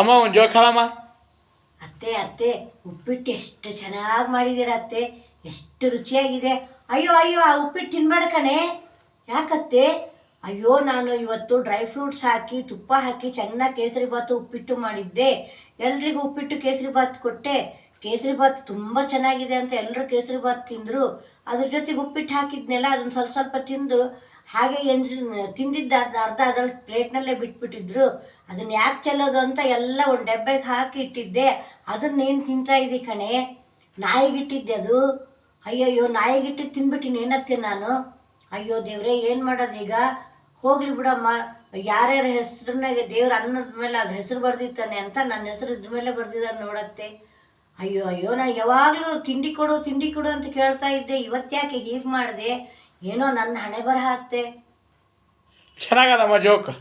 ಅಮ್ಮ ಒಂದು ಜೋಕ್ ಹೇಳಮ್ಮ. ಅತ್ತೆ ಅತ್ತೆ ಉಪ್ಪಿಟ್ಟು ಎಷ್ಟು ಚೆನ್ನಾಗಿ ಮಾಡಿದ್ದೀರ ಅತ್ತೆ, ಎಷ್ಟು ರುಚಿಯಾಗಿದೆ. ಅಯ್ಯೋ ಅಯ್ಯೋ ಆ ಉಪ್ಪಿಟ್ಟು ತಿನ್ಬೇಡ ಕಣೆ. ಯಾಕತ್ತೆ? ಅಯ್ಯೋ ನಾನು ಇವತ್ತು ಡ್ರೈ ಫ್ರೂಟ್ಸ್ ಹಾಕಿ ತುಪ್ಪ ಹಾಕಿ ಚೆನ್ನಾಗಿ ಕೇಸರಿ ಬಾತು ಉಪ್ಪಿಟ್ಟು ಮಾಡಿದ್ದೆ. ಎಲ್ರಿಗೂ ಉಪ್ಪಿಟ್ಟು ಕೇಸರಿ ಬಾತ್ ಕೊಟ್ಟೆ. ಕೇಸರಿ ಬಾತ್ ತುಂಬ ಚೆನ್ನಾಗಿದೆ ಅಂತ ಎಲ್ಲರೂ ಕೇಸರಿ ಬಾತ್ ತಿಂದರು. ಅದ್ರ ಜೊತೆಗೆ ಉಪ್ಪಿಟ್ಟು ಹಾಕಿದ್ನೆಲ್ಲ ಅದನ್ನು ಸ್ವಲ್ಪ ಸ್ವಲ್ಪ ತಿಂದು ಹಾಗೆ ತಿಂದಿದ್ದ ಅರ್ಧ ಅದ್ರಲ್ಲಿ ಪ್ಲೇಟ್ನಲ್ಲೇ ಬಿಟ್ಬಿಟ್ಟಿದ್ರು. ಅದನ್ನು ಯಾಕೆ ಚೆಲ್ಲೋದು ಅಂತ ಎಲ್ಲ ಒಂದು ಡಬ್ಬೆಗೆ ಹಾಕಿ ಇಟ್ಟಿದ್ದೆ. ಅದನ್ನ ನೀನು ತಿಂತಾ ಇದ್ದಿ ಕಣೆ. ನಾಯಿಗಿಟ್ಟಿದ್ದೆ ಅದು. ಅಯ್ಯಯ್ಯೋ ನಾಯಿಗಿಟ್ಟಿದ್ದು ತಿಂದ್ಬಿಟ್ಟಿನಿ ಏನತ್ತೆ ನಾನು. ಅಯ್ಯೋ ದೇವ್ರೆ ಏನು ಮಾಡೋದು ಈಗ? ಹೋಗ್ಲಿ ಬಿಡಮ್ಮ, ಯಾರ್ಯಾರ ಹೆಸ್ರನ್ನಾಗೆ ದೇವ್ರ ಅನ್ನದ ಮೇಲೆ ಅದು ಹೆಸರು ಬರ್ದಿತ್ತಾನೆ ಅಂತ ನನ್ನ ಹೆಸರು ಇದ್ರ ಮೇಲೆ ಬರ್ದಿದ್ದಾರೆ ನೋಡತ್ತೆ. ಅಯ್ಯೋ ಅಯ್ಯೋ ನಾನು ಯಾವಾಗಲೂ ತಿಂಡಿ ಕೊಡು ಅಂತ ಕೇಳ್ತಾ ಇದ್ದೆ. ಇವತ್ತ್ಯಾಕೆ ಹೀಗೆ ಮಾಡಿದೆ? ಏನೋ ನನ್ನ ಹಣೆ ಬರಹ ಅತ್ತೆ. ಚೆನ್ನಾಗದಮ್ಮ ಜೋಕ್.